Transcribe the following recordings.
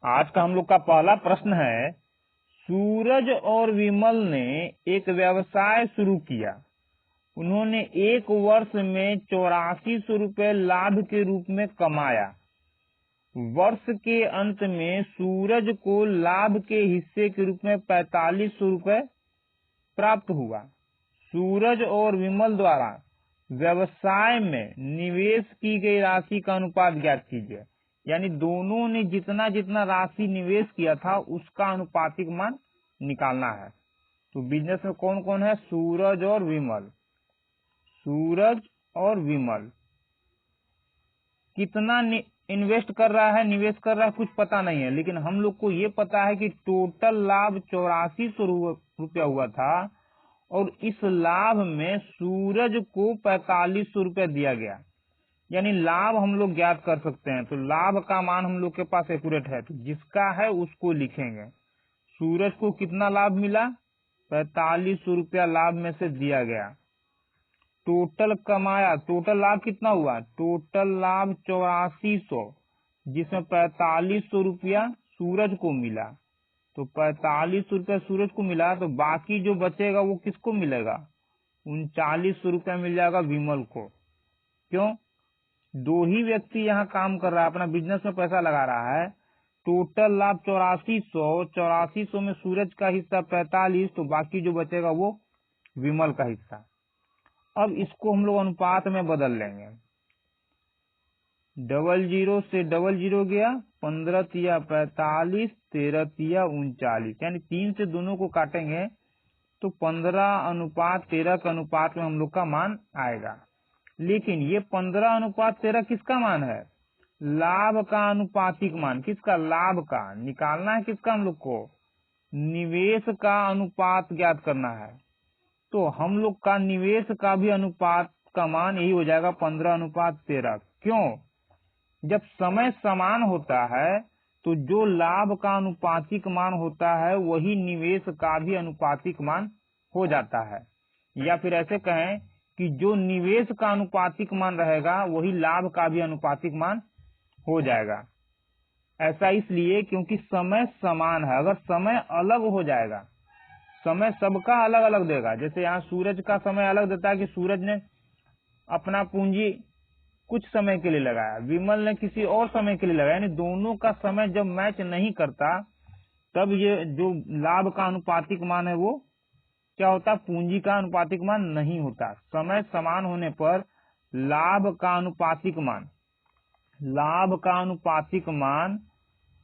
आज का हम लोग का पहला प्रश्न है, सूरज और विमल ने एक व्यवसाय शुरू किया। उन्होंने एक वर्ष में 8400 रुपये लाभ के रूप में कमाया। वर्ष के अंत में सूरज को लाभ के हिस्से के रूप में 4500 रुपये प्राप्त हुआ। सूरज और विमल द्वारा व्यवसाय में निवेश की गई राशि का अनुपात ज्ञात कीजिए। यानी दोनों ने जितना जितना राशि निवेश किया था उसका अनुपातिक मान निकालना है। तो बिजनेस में कौन कौन है? सूरज और विमल। सूरज और विमल कितना इन्वेस्ट कर रहा है, निवेश कर रहा है, कुछ पता नहीं है, लेकिन हम लोग को ये पता है कि टोटल लाभ 8400 रुपया हुआ था और इस लाभ में सूरज को 4500 रुपया दिया गया। यानी लाभ हम लोग ज्ञात कर सकते हैं। तो लाभ का मान हम लोग के पास एक्यूरेट है, तो जिसका है उसको लिखेंगे। सूरज को कितना लाभ मिला? 4500 रुपया लाभ में से दिया गया। टोटल कमाया, टोटल लाभ कितना हुआ? टोटल लाभ 8400, जिसमें 4500 रुपया सूरज को मिला। तो 4500 रुपया सूरज को मिला, तो बाकी जो बचेगा वो किसको मिलेगा? 3900 रुपया मिल जाएगा विमल को। क्यों? दो ही व्यक्ति यहाँ काम कर रहा है, अपना बिजनेस में पैसा लगा रहा है। टोटल लाभ 8400 में सूरज का हिस्सा 45, तो बाकी जो बचेगा वो विमल का हिस्सा। अब इसको हम लोग अनुपात में बदल लेंगे। 00 से 00 गया, 15 तिया 45, 13 तिया 39, यानी 3 से दोनों को काटेंगे तो 15:13 के अनुपात में हम लोग का मान आएगा। लेकिन ये 15:13 किसका मान है? लाभ का अनुपातिक मान। किसका? लाभ का। निकालना है किसका हम लोग को? निवेश का अनुपात ज्ञात करना है। तो हम लोग का निवेश का भी अनुपात का मान यही हो जाएगा 15:13। क्यों? जब समय समान होता है तो जो लाभ का अनुपातिक मान होता है वही निवेश का भी अनुपातिक मान हो जाता है। या फिर ऐसे कहें कि जो निवेश का अनुपातिक मान रहेगा वही लाभ का भी अनुपातिक मान हो जाएगा। ऐसा इसलिए क्योंकि समय समान है। अगर समय अलग हो जाएगा, समय सबका अलग अलग देगा। जैसे यहाँ सूरज का समय अलग देता है कि सूरज ने अपना पूंजी कुछ समय के लिए लगाया, विमल ने किसी और समय के लिए लगाया, यानी दोनों का समय जब मैच नहीं करता तब ये जो लाभ का अनुपातिक मान है वो क्या होता? पूंजी का अनुपातिक मान नहीं होता। समय समान होने पर लाभ का अनुपातिक मान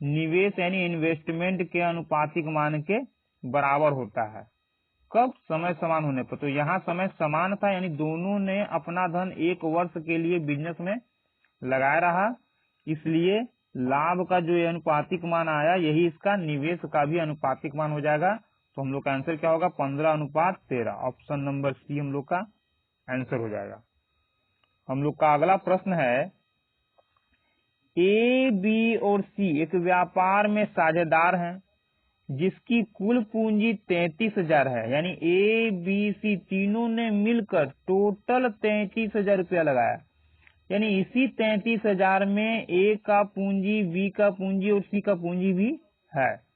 निवेश यानी इन्वेस्टमेंट के अनुपातिक मान के बराबर होता है। कब? समय समान होने पर। तो यहाँ समय समान था, यानी दोनों ने अपना धन एक वर्ष के लिए बिजनेस में लगाया रहा, इसलिए लाभ का जो अनुपातिक मान आया यही इसका निवेश का भी अनुपातिक मान हो जाएगा। तो हम लोग का आंसर क्या होगा? 15:13। ऑप्शन नंबर सी हम लोग का आंसर हो जाएगा। हम लोग का अगला प्रश्न है, ए, बी और सी एक व्यापार में साझेदार हैं जिसकी कुल पूंजी 33,000 है। यानी ए, बी, सी तीनों ने मिलकर टोटल 33,000 रुपया लगाया। यानी इसी 33,000 में ए का पूंजी, बी का पूंजी और सी का पूंजी भी है।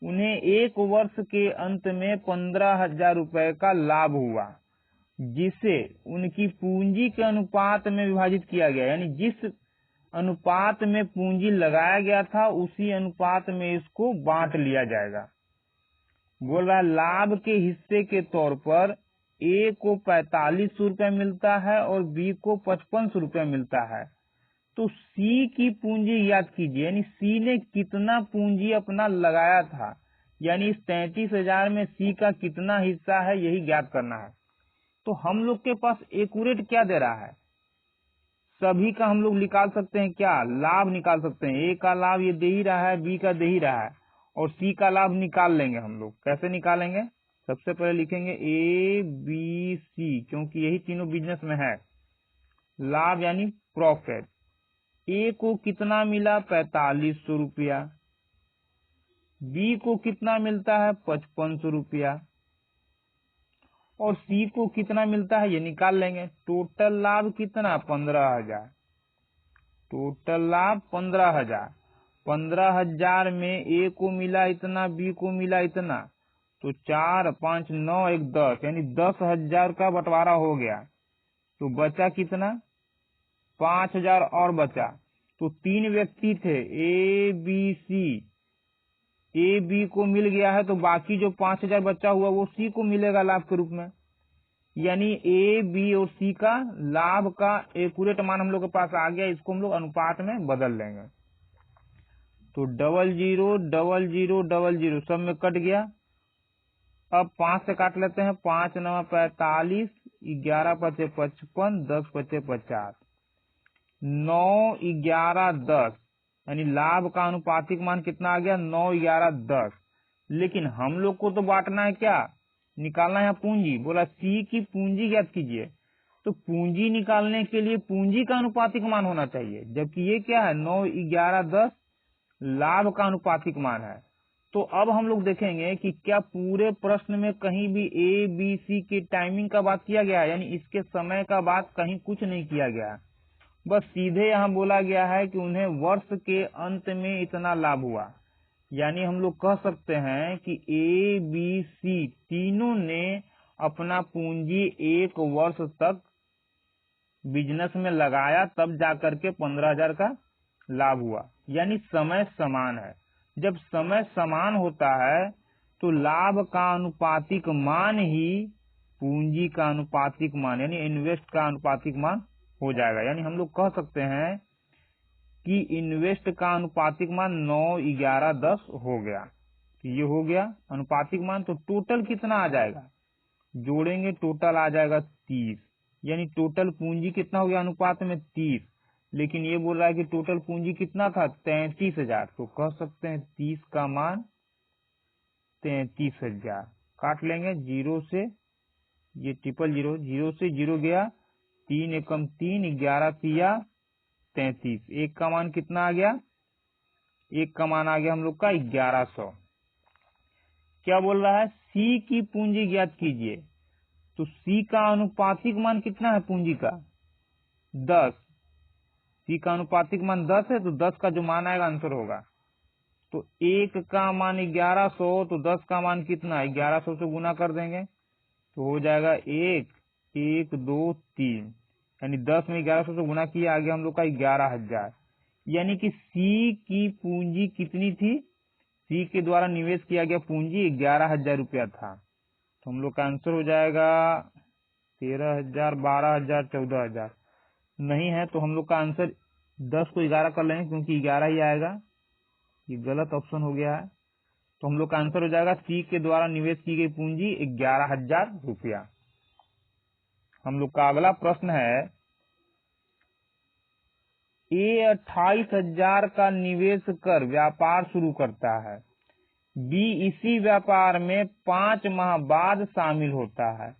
उन्हें एक वर्ष के अंत में 15,000 रुपए का लाभ हुआ, जिसे उनकी पूंजी के अनुपात में विभाजित किया गया। यानी जिस अनुपात में पूंजी लगाया गया था उसी अनुपात में इसको बांट लिया जाएगा। बोल रहा है लाभ के हिस्से के तौर पर ए को 4500 रुपया मिलता है और बी को 5500 रुपया मिलता है। तो सी की पूंजी याद कीजिए, यानी सी ने कितना पूंजी अपना लगाया था, यानी इस 33,000 में सी का कितना हिस्सा है यही ज्ञात करना है। तो हम लोग के पास एक्यूरेट क्या दे रहा है? सभी का हम लोग निकाल सकते हैं क्या? लाभ निकाल सकते हैं। ए का लाभ ये दे ही रहा है, बी का दे ही रहा है, और सी का लाभ निकाल लेंगे हम लोग। कैसे निकालेंगे? सबसे पहले लिखेंगे ए, बी, सी, क्योंकि यही तीनों बिजनेस में है। लाभ यानी प्रॉफिट। ए को कितना मिला? 4500 रुपया। बी को कितना मिलता है? 5500 रुपया। और सी को कितना मिलता है ये निकाल लेंगे। टोटल लाभ कितना? 15,000। टोटल लाभ 15,000 15,000 में ए को मिला इतना, बी को मिला इतना, तो 4, 5, 9, 1, 10, यानी 10,000 का बंटवारा हो गया। तो बचा कितना? 5,000 और बचा। तो 3 व्यक्ति थे A B C, A B को मिल गया है, तो बाकी जो 5,000 बचा हुआ वो सी को मिलेगा लाभ के रूप में। यानी ए बी और सी का लाभ का एक्यूरेट मान हम लोग के पास आ गया। इसको हम लोग अनुपात में बदल लेंगे। तो 00, 00, 00 सब में कट गया। अब 5 से काट लेते हैं। 5 9 45, 11 5 55, 10 5 50, 9 11 10, यानी लाभ का अनुपातिक मान कितना आ गया? 9 11 10। लेकिन हम लोग को तो बांटना है, क्या निकालना है? पूंजी। बोला सी की पूंजी ज्ञात कीजिए। तो पूंजी निकालने के लिए पूंजी का अनुपातिक मान होना चाहिए, जबकि ये क्या है? 9 11 10 लाभ का अनुपातिक मान है। तो अब हम लोग देखेंगे कि क्या पूरे प्रश्न में कहीं भी ए बी सी के टाइमिंग का बात किया गया है, यानी इसके समय का बात कहीं कुछ नहीं किया गया। बस सीधे यहाँ बोला गया है कि उन्हें वर्ष के अंत में इतना लाभ हुआ। यानी हम लोग कह सकते हैं कि ए बी सी तीनों ने अपना पूंजी 1 वर्ष तक बिजनेस में लगाया, तब जाकर के 15,000 का लाभ हुआ। यानी समय समान है। जब समय समान होता है तो लाभ का अनुपातिक मान ही पूंजी का अनुपातिक मान, यानी इन्वेस्ट का अनुपातिक मान हो जाएगा। यानी हम लोग कह सकते हैं कि इन्वेस्ट का अनुपातिक मान 9 11 10 हो गया। ये हो गया अनुपातिक मान। तो टोटल कितना आ जाएगा? जोड़ेंगे, टोटल आ जाएगा 30। यानी टोटल पूंजी कितना हो गया अनुपात में? 30। लेकिन ये बोल रहा है कि टोटल पूंजी कितना था? 33,000। तो कह सकते हैं 30 का मान 33,000। काट लेंगे 0 से, ये 000, 0 से 0 गया, 3 एकम 3, 11 तिया 33। 1 का मान कितना आ गया? 1 का मान आ गया हम लोग का 1100। क्या बोल रहा है? सी की पूंजी ज्ञात कीजिए। तो सी का अनुपातिक मान कितना है पूंजी का? 10। सी का अनुपातिक मान 10 है, तो 10 का जो मान आएगा आंसर होगा। तो 1 का मान 1100, तो 10 का मान कितना है? 1100 से गुना कर देंगे तो हो जाएगा 1 1 2 3, यानी 10 में 1100 से गुना किया, आ गया हम लोग का 11,000। यानी कि सी की पूंजी कितनी थी? सी के द्वारा निवेश किया गया पूंजी 11,000 रुपया था। तो हम लोग का आंसर हो जाएगा 13,000, 12,000, 14,000। नहीं है तो हम लोग का आंसर 10 को 11 कर लेंगे, क्योंकि 11 ही आएगा। ये गलत ऑप्शन हो गया है। तो हम लोग का आंसर हो जाएगा सी के द्वारा निवेश की गई पूंजी 11,000 रुपया। हम लोग का अगला प्रश्न है, ए 28,000 का निवेश कर व्यापार शुरू करता है, बी इसी व्यापार में 5 माह बाद शामिल होता है,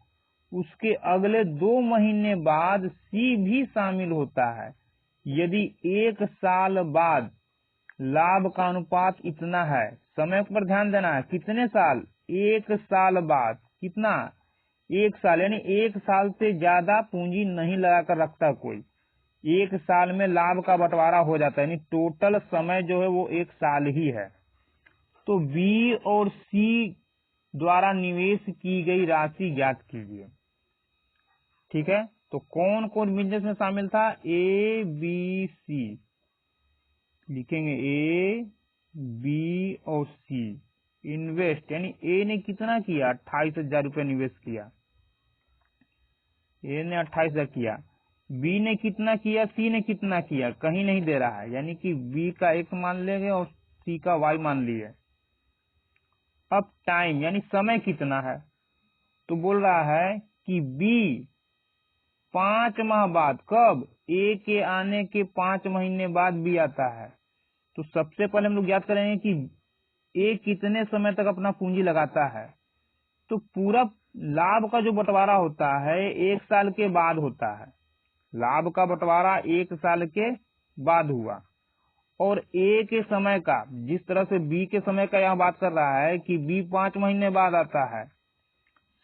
उसके अगले 2 महीने बाद सी भी शामिल होता है। यदि 1 साल बाद लाभ का अनुपात इतना है, समय पर ध्यान देना है, कितने साल? 1 साल बाद कितना? 1 साल, यानी 1 साल से ज्यादा पूंजी नहीं लगाकर रखता कोई। 1 साल में लाभ का बंटवारा हो जाता है, यानी टोटल समय जो है वो 1 साल ही है। तो बी और सी द्वारा निवेश की गई राशि ज्ञात कीजिए। ठीक है, तो कौन कौन बिजनेस में शामिल था? ए बी सी लिखेंगे, ए बी और सी। इन्वेस्ट, यानी ए ने कितना किया? 28,000 रुपया निवेश किया। ए ने 28,000 किया। बी ने कितना किया? सी ने कितना किया? कहीं नहीं दे रहा है, यानी कि बी का X मान लेंगे और सी का Y मान लिए। अब टाइम, यानी समय कितना है? तो बोल रहा है कि बी 5 माह बाद, कब? ए के आने के 5 महीने बाद बी आता है। तो सबसे पहले हम लोग याद करेंगे कि ए कितने समय तक अपना पूंजी लगाता है। तो पूरा लाभ का जो बंटवारा होता है 1 साल के बाद होता है। लाभ का बंटवारा 1 साल के बाद हुआ। और ए के समय का, जिस तरह से बी के समय का यहाँ बात कर रहा है कि बी 5 महीने बाद आता है,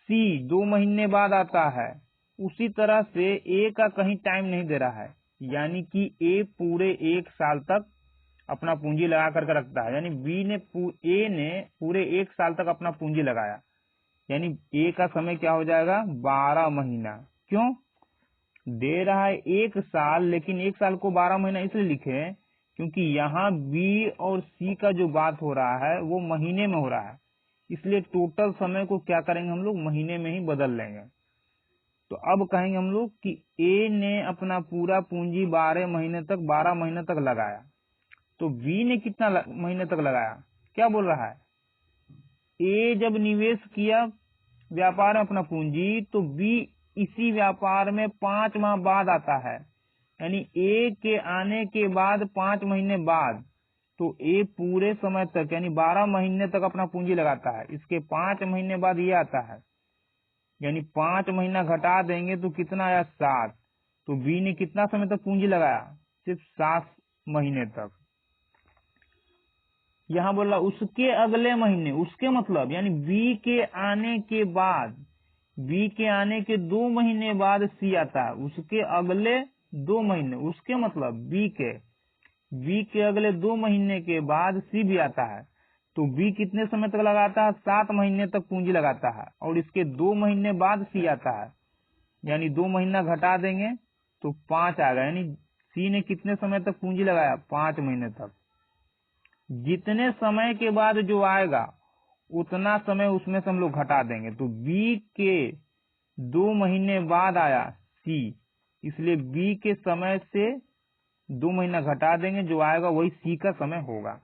सी 2 महीने बाद आता है, उसी तरह से ए का कहीं टाइम नहीं दे रहा है, यानी कि ए पूरे 1 साल तक अपना पूंजी लगा करके रखता है, यानी ए ने पूरे 1 साल तक अपना पूंजी लगाया, यानी ए का समय क्या हो जाएगा 12 महीना। क्यों दे रहा है 1 साल, लेकिन 1 साल को 12 महीना इसलिए लिखे क्योंकि यहाँ बी और सी का जो बात हो रहा है वो महीने में हो रहा है, इसलिए टोटल समय को क्या करेंगे हम लोग महीने में ही बदल लेंगे। तो अब कहेंगे हम लोग कि ए ने अपना पूरा पूंजी 12 महीने तक लगाया, तो बी ने कितना महीने तक लगाया, क्या बोल रहा है, ए जब निवेश किया व्यापार में अपना पूंजी, तो बी इसी व्यापार में 5 माह बाद आता है, यानी ए के आने के बाद 5 महीने बाद, तो ए पूरे समय तक यानी 12 महीने तक अपना पूंजी लगाता है, इसके 5 महीने बाद ये आता है, यानी 5 महीना घटा देंगे तो कितना आया 7, तो बी ने कितना समय तक पूंजी लगाया, सिर्फ 7 महीने तक। यहाँ बोला उसके अगले महीने, उसके मतलब यानी बी के आने के बाद, बी के आने के 2 महीने बाद सी आता है, उसके अगले 2 महीने, उसके मतलब बी के अगले 2 महीने के बाद सी भी आता है, तो बी कितने समय तक लगाता है 7 महीने तक पूंजी लगाता है, और इसके 2 महीने बाद सी आता है, यानी 2 महीना घटा देंगे तो 5 आ गया, यानी सी ने कितने समय तक पूंजी लगाया 5 महीने तक। जितने समय के बाद जो आएगा उतना समय उसमें से हम लोग घटा देंगे, तो बी के 2 महीने बाद आया सी, इसलिए बी के समय से 2 महीना घटा देंगे, जो आएगा वही सी का समय होगा।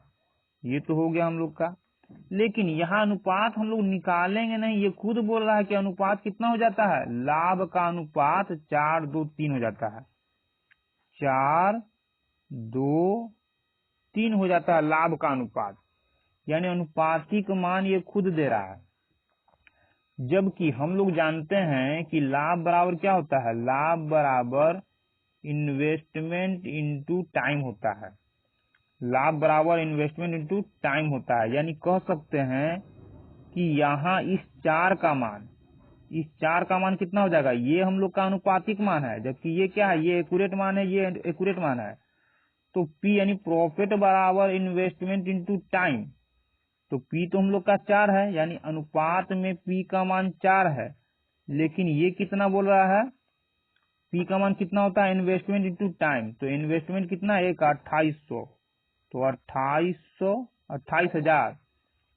ये तो हो गया हम लोग का, लेकिन यहाँ अनुपात हम लोग निकालेंगे नहीं, ये खुद बोल रहा है कि अनुपात कितना हो जाता है, लाभ का अनुपात 4:2:3 हो जाता है, 4:2:3 हो जाता है लाभ का अनुपात, यानी अनुपातिक मान ये खुद दे रहा है। जबकि हम लोग जानते हैं कि लाभ बराबर क्या होता है, लाभ बराबर इन्वेस्टमेंट इनटू टाइम होता है, लाभ बराबर इन्वेस्टमेंट इनटू टाइम होता है, यानी कह सकते हैं कि यहाँ इस 4 का मान कितना हो जाएगा, ये हम लोग का अनुपातिक मान है, जबकि ये क्या है, ये एक्यूरेट मान है, ये एक्यूरेट मान है, तो P यानी प्रॉफिट बराबर इन्वेस्टमेंट इनटू टाइम, तो P तो हम लोग का 4 है, यानी अनुपात में P का मान 4 है, लेकिन ये कितना बोल रहा है, P का मान कितना होता है इन्वेस्टमेंट इनटू टाइम, तो इन्वेस्टमेंट कितना है 2800, तो 28,000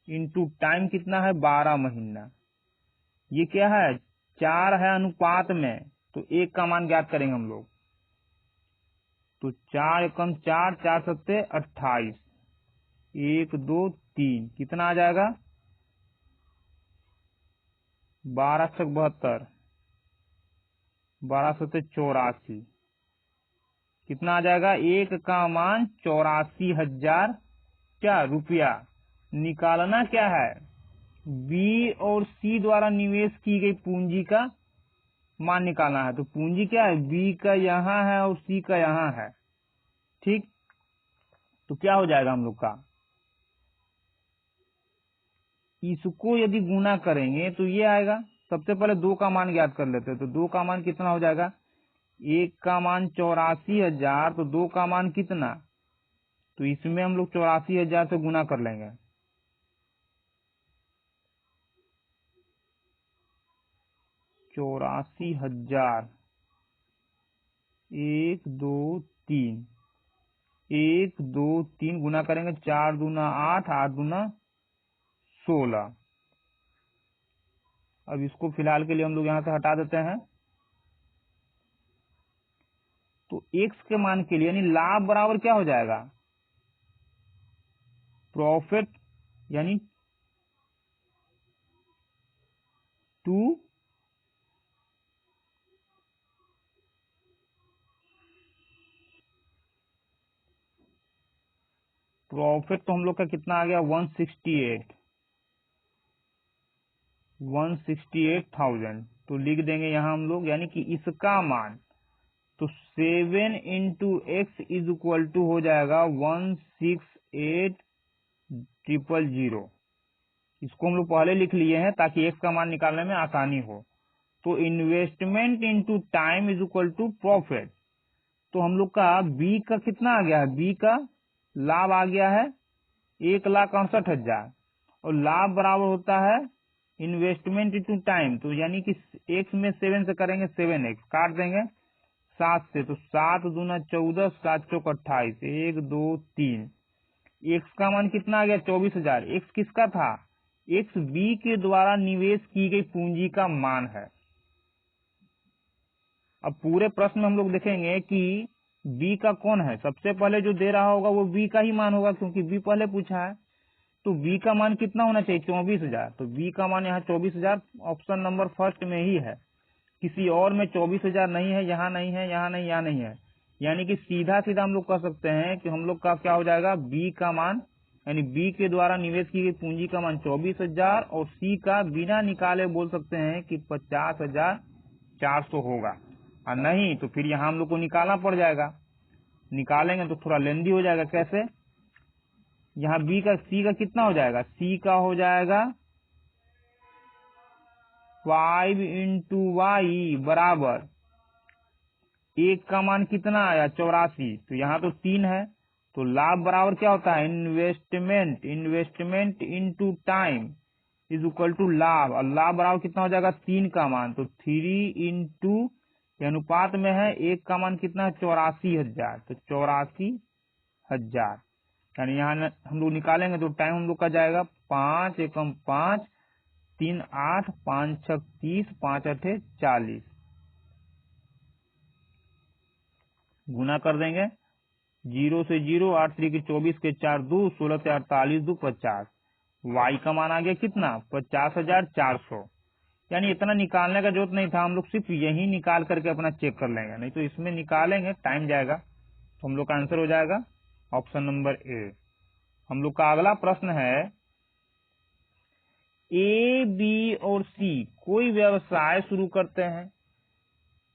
इंटू टाइम कितना है 12 महीना, ये क्या है 4 है अनुपात में, तो 1 का मान ज्ञात करेंगे हम लोग, तो 4 एकम 4, 4 सत्ते 28, 1 2 3 कितना आ जाएगा 12 सत्ते 72, 12 सत्ते 84, कितना आ जाएगा, 1 का मान 84,000 क्या रुपया। निकालना क्या है, बी और सी द्वारा निवेश की गई पूंजी का मान निकालना है, तो पूंजी क्या है, बी का यहाँ है और सी का यहाँ है, ठीक, तो क्या हो जाएगा हम लोग का, इसको यदि गुना करेंगे तो ये आएगा, सबसे पहले 2 का मान ज्ञात कर लेते हैं, तो 2 का मान कितना हो जाएगा, 1 का मान 84,000, तो 2 का मान कितना, तो इसमें हम लोग 84,000 से गुना कर लेंगे, 84,000, 1 2 3, 1 2 3 गुना करेंगे, 4 दूना 8, 8 दूना 16। अब इसको फिलहाल के लिए हम लोग यहाँ से हटा देते हैं, तो x के मान के लिए यानी लाभ बराबर क्या हो जाएगा, प्रॉफिट यानी 2 प्रॉफिट तो हम लोग का कितना आ गया 168,000, तो लिख देंगे यहाँ हम लोग, यानी कि इसका मान, तो 7 into X is equal to हो जाएगा 168,000, इसको हम लोग पहले लिख लिए हैं ताकि एक्स का मान निकालने में आसानी हो। तो investment into time is equal to profit, तो हम लोग का बी का कितना आ गया है, बी का लाभ आ गया है 1,68,000 और लाभ बराबर होता है इन्वेस्टमेंट इंटू टाइम, तो यानी कि x में 7 से करेंगे 7x, काट देंगे 7 से, तो 7 दूना 14, 7 चौक 28, 1 2 3। x का मान कितना आ गया 24,000। x किसका था? x b के द्वारा निवेश की गई पूंजी का मान है। अब पूरे प्रश्न में हम लोग देखेंगे कि b का कौन है। सबसे पहले जो दे रहा होगा वो b का ही मान होगा, क्योंकि b पहले पूछा है। तो b का मान कितना होना चाहिए 24,000, तो b का मान यहाँ 24,000 ऑप्शन नंबर फर्स्ट में ही है। किसी और में 24,000 नहीं है, यहाँ नहीं है, यहाँ नहीं, यहाँ नहीं है। यानी कि सीधा सीधा हम लोग कह सकते हैं कि हम लोग का क्या हो जाएगा, b का मान यानी b के द्वारा निवेश की गई पूंजी का मान 24,000 और c का बिना निकाले बोल सकते हैं कि 50,400 होगा। और नहीं तो फिर यहाँ हम लोग को निकालना पड़ जाएगा। निकालेंगे तो थोड़ा लेंदी हो जाएगा। कैसे? यहाँ b का c का कितना हो जाएगा, c का हो जाएगा 5 इंटू वाई बराबर 1 का मान कितना आया 84, तो यहाँ तो 3 है। तो लाभ बराबर क्या होता है investment into time is equal to लाभ, और लाभ बराबर कितना हो जाएगा 3 का मान, तो 3 इंटू अनुपात में है 1 का मान कितना है 84,000, तो 84,000 यानी यहाँ हम लोग निकालेंगे तो टाइम हम लोग का जाएगा 5 एकम 5 3 8 5 6 30 5 8 40, गुना कर देंगे 0 से 0 8 3 के 24 के 4 2 16 से 48 2 50। वाई का मान आ गया कितना 50,400। यानी इतना निकालने का जरूरत नहीं था, हम लोग सिर्फ यही निकाल करके अपना चेक कर लेंगे, नहीं तो इसमें निकालेंगे टाइम जाएगा। तो हम लोग का आंसर हो जाएगा ऑप्शन नंबर ए। हम लोग का अगला प्रश्न है ए बी और सी कोई व्यवसाय शुरू करते हैं।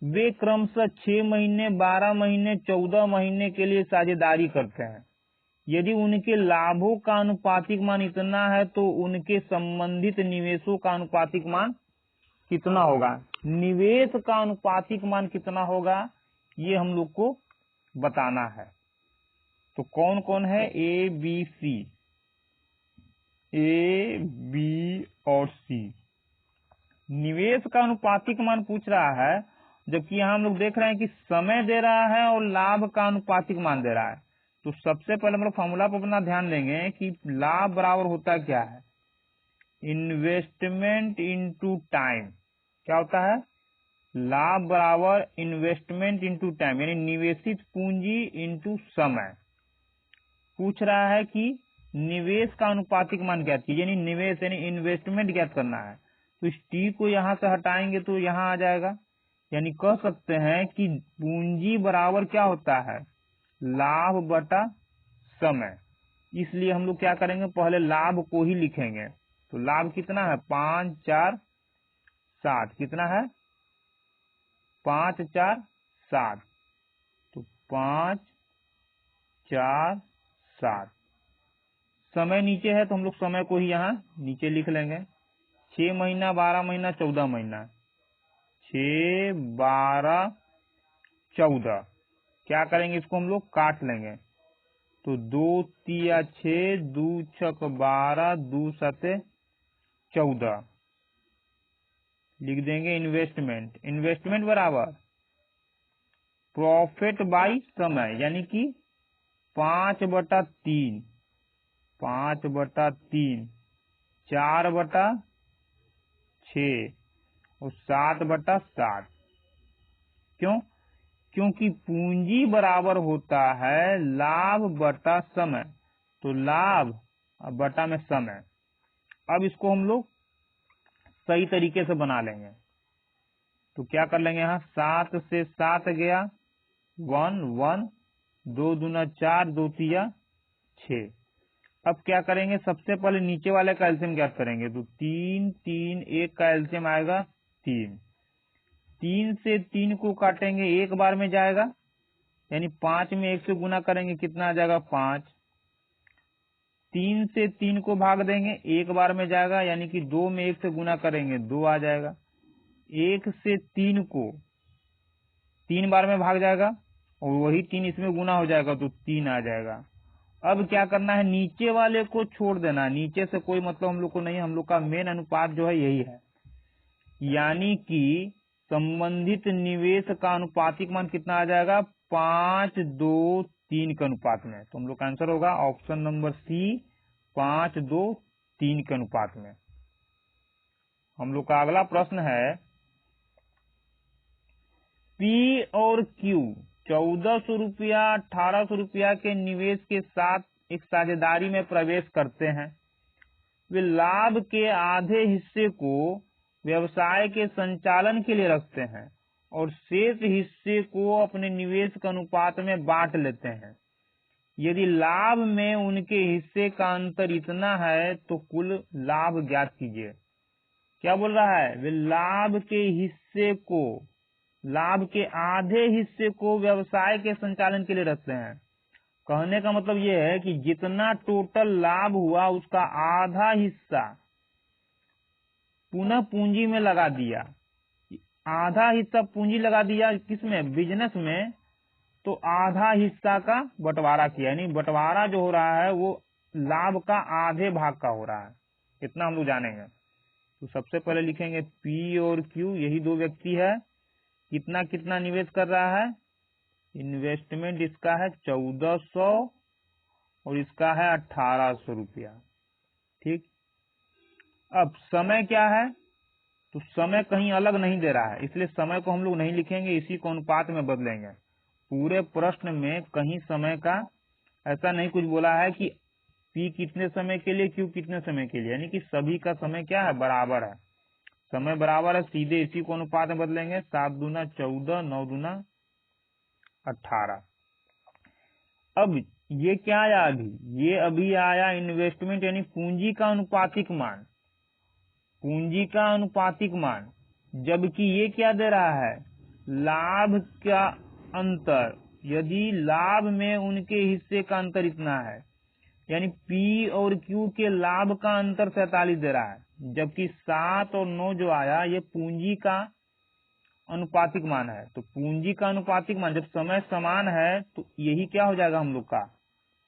वे क्रमशः 6 महीने 12 महीने 14 महीने के लिए साझेदारी करते हैं। यदि उनके लाभों का अनुपातिक मान इतना है तो उनके संबंधित निवेशों का अनुपातिक मान कितना होगा। निवेश का अनुपातिक मान कितना होगा ये हम लोग को बताना है। तो कौन कौन है A B C, A B और सी। निवेश का अनुपातिक मान पूछ रहा है, जबकि यहाँ हम लोग देख रहे हैं कि समय दे रहा है और लाभ का अनुपातिक मान दे रहा है। तो सबसे पहले हम लोग फॉर्मूला पर अपना ध्यान देंगे कि लाभ बराबर होता क्या है इन्वेस्टमेंट इनटू टाइम। क्या होता है लाभ बराबर इन्वेस्टमेंट इनटू टाइम, यानी निवेशित पूंजी इनटू समय। पूछ रहा है कि निवेश का अनुपातिक मान ज्ञात कीजिए, यानी निवेश यानी इन्वेस्टमेंट ज्ञात करना है। तो इस टी को यहां से हटाएंगे तो यहां आ जाएगा, यानी कह सकते हैं कि पूंजी बराबर क्या होता है लाभ बटा समय। इसलिए हम लोग क्या करेंगे पहले लाभ को ही लिखेंगे। तो लाभ कितना है 5 4 7, कितना है 5 4 7, तो 5 4 7। समय नीचे है तो हम लोग समय को ही यहाँ नीचे लिख लेंगे। 6 महीना 12 महीना 14 महीना 6 12 14, क्या करेंगे इसको हम लोग काट लेंगे। तो 2 3 6 2 6 12 2 7 14 लिख देंगे। इन्वेस्टमेंट बराबर प्रॉफिट बाई समय, यानी कि 5/3 5/3 4/6 और 7/7। क्यों? क्योंकि पूंजी बराबर होता है लाभ बटा समय, तो लाभ बटा में समय। अब इसको हम लोग सही तरीके से बना लेंगे। तो क्या कर लेंगे यहाँ 7 से 7 गया 1 1, 2 दूना 4 2 3 6। अब क्या करेंगे सबसे पहले नीचे वाले का एलसीएम ज्ञात करेंगे। तो 3 3 1 का एलसीएम आएगा 3। 3 से 3 को काटेंगे एक बार में जाएगा, यानी 5 में 1 से गुना करेंगे कितना आ जाएगा 5। 3 से 3 को भाग देंगे एक बार में जाएगा, यानी कि 2 में 1 से गुना करेंगे 2 आ जाएगा। 1 से 3 को 3 बार में भाग जाएगा और वही 3 इसमें गुना हो जाएगा तो 3 आ जाएगा। अब क्या करना है, नीचे वाले को छोड़ देना, नीचे से कोई मतलब हम लोग को नहीं, हम लोग का मेन अनुपात जो है यही है, यानी कि संबंधित निवेश का अनुपातिक मान कितना आ जाएगा, 5:2:3 के अनुपात में। तो हम लोग का आंसर होगा ऑप्शन नंबर सी, 5:2:3 के अनुपात में। हम लोग का अगला प्रश्न है, पी और क्यू 1400 रुपया 1800 रुपया के निवेश के साथ एक साझेदारी में प्रवेश करते हैं। वे लाभ के आधे हिस्से को व्यवसाय के संचालन के लिए रखते हैं और शेष हिस्से को अपने निवेश के अनुपात में बांट लेते हैं। यदि लाभ में उनके हिस्से का अंतर इतना है तो कुल लाभ ज्ञात कीजिए। क्या बोल रहा है, वे लाभ के हिस्से को, लाभ के आधे हिस्से को व्यवसाय के संचालन के लिए रखते हैं। कहने का मतलब यह है कि जितना टोटल लाभ हुआ उसका आधा हिस्सा पुनः पूंजी में लगा दिया, आधा हिस्सा पूंजी लगा दिया किसमें, बिजनेस में, तो आधा हिस्सा का बंटवारा किया, यानी बंटवारा जो हो रहा है वो लाभ का आधे भाग का हो रहा है। इतना हम लोग जानेंगे। तो सबसे पहले लिखेंगे पी और क्यू, यही दो व्यक्ति है, कितना कितना निवेश कर रहा है, इन्वेस्टमेंट इसका है 1400 और इसका है 1800 रुपया। ठीक, अब समय क्या है, तो समय कहीं अलग नहीं दे रहा है, इसलिए समय को हम लोग नहीं लिखेंगे, इसी को अनुपात में बदलेंगे। पूरे प्रश्न में कहीं समय का ऐसा नहीं कुछ बोला है कि पी कितने समय के लिए, क्यू कितने समय के लिए, यानी कि सभी का समय क्या है, बराबर है, समय बराबर है, सीधे इसी को अनुपात में बदलेंगे। 7 दूना 14, 9 दूना 18। अब ये क्या आया, ये अभी आया इन्वेस्टमेंट, यानी पूंजी का अनुपातिक मान, पूंजी का अनुपातिक मान, जबकि ये क्या दे रहा है, लाभ का अंतर। यदि लाभ में उनके हिस्से का अंतर इतना है, यानी पी और क्यू के लाभ का अंतर 47 दे रहा है, जबकि 7 और 9 जो आया ये पूंजी का अनुपातिक मान है। तो पूंजी का अनुपातिक मान जब समय समान है तो यही क्या हो जाएगा, हम लोग का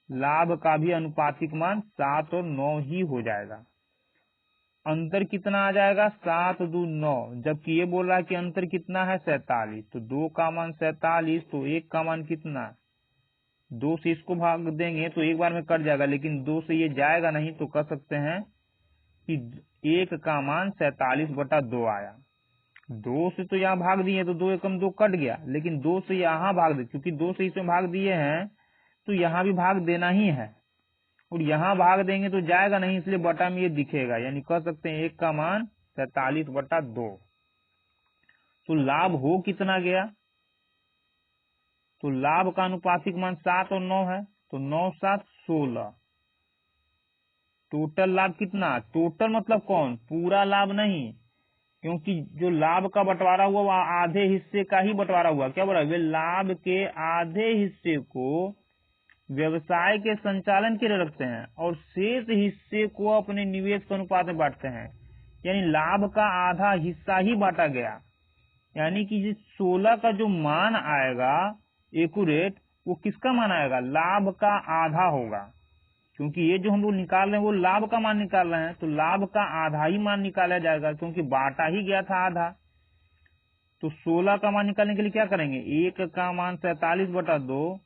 लाभ का भी अनुपातिक मान 7 और 9 ही हो जाएगा। अंतर कितना आ जाएगा, 7 दूनी 9, जबकि ये बोल रहा है कि अंतर कितना है, 47। तो 2 का मान 47, तो 1 का मान कितना, 2 से इसको भाग देंगे तो एक बार में कट जाएगा, लेकिन 2 से ये जाएगा नहीं, तो कह सकते हैं कि 1 का मान 47/2 आया। 2 से तो यहाँ भाग दिए तो 2 एकम 2 कट गया, लेकिन 2 से यहाँ भाग दे, क्योंकि 2 से इसमें भाग दिए हैं तो यहाँ भी भाग देना ही है, और यहाँ भाग देंगे तो जाएगा नहीं, इसलिए बटा में ये दिखेगा, यानी कह सकते हैं 1 का मान 47/2। तो लाभ हो कितना गया, तो लाभ का अनुपातिक मान 7 और 9 है, तो 9 7 16। टोटल लाभ कितना, टोटल मतलब कौन, पूरा लाभ नहीं, क्योंकि जो लाभ का बंटवारा हुआ वह आधे हिस्से का ही बंटवारा हुआ। क्या बोला, वे लाभ के आधे हिस्से को व्यवसाय के संचालन के लिए रखते हैं और शेष हिस्से को अपने निवेश के अनुपात में बांटते हैं, यानी लाभ का आधा हिस्सा ही बांटा गया, यानी कि जिस 16 का जो मान आएगा एक्यूरेट, वो किसका मान आएगा, लाभ का आधा होगा, क्योंकि ये जो हम लोग निकाल रहे हैं वो लाभ का मान निकाल रहे हैं, तो लाभ का आधा ही मान निकाला जाएगा, क्योंकि बांटा ही गया था आधा। तो 16 का मान निकालने के लिए क्या करेंगे, 1 का मान 47/2,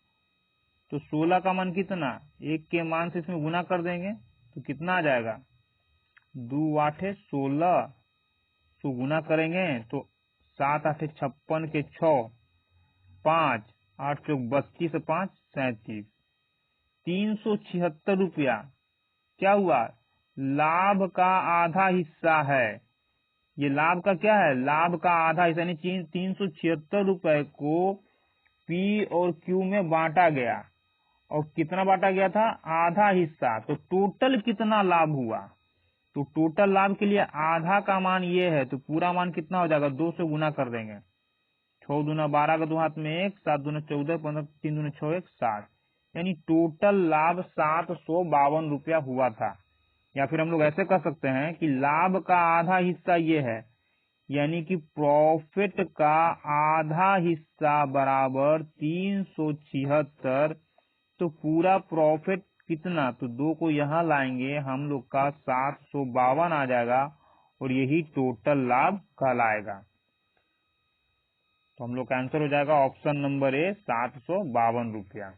तो 16 का मान कितना, 1 के मान से इसमें गुना कर देंगे तो कितना आ जाएगा, 2 8 16, तो गुना करेंगे तो 7 8 56 के 6, 5 8 चौक 32, 5 37, 376 रुपया क्या हुआ, लाभ का आधा हिस्सा है। ये लाभ का क्या है, लाभ का आधा हिस्सा, यानी 376 रुपए को पी और क्यू में बांटा गया, और कितना बांटा गया था, आधा हिस्सा। तो टोटल कितना लाभ हुआ, तो टोटल लाभ के लिए आधा का मान ये है, तो पूरा मान कितना हो जाएगा, 2 से गुना कर देंगे, 6 दूना 12 का 2 हाथ में 1, 7 दूना 14, 15 3 दूना 6 1 7, यानी टोटल लाभ 752 रुपया हुआ था। या फिर हम लोग ऐसे कह सकते हैं कि लाभ का आधा हिस्सा ये है, यानी कि प्रॉफिट का आधा हिस्सा बराबर 376, तो पूरा प्रॉफिट कितना, तो 2 को यहाँ लाएंगे हम लोग का 752 आ जाएगा और यही टोटल लाभ कहलाएगा। तो हम लोग का आंसर हो जाएगा ऑप्शन नंबर ए 752 रुपया।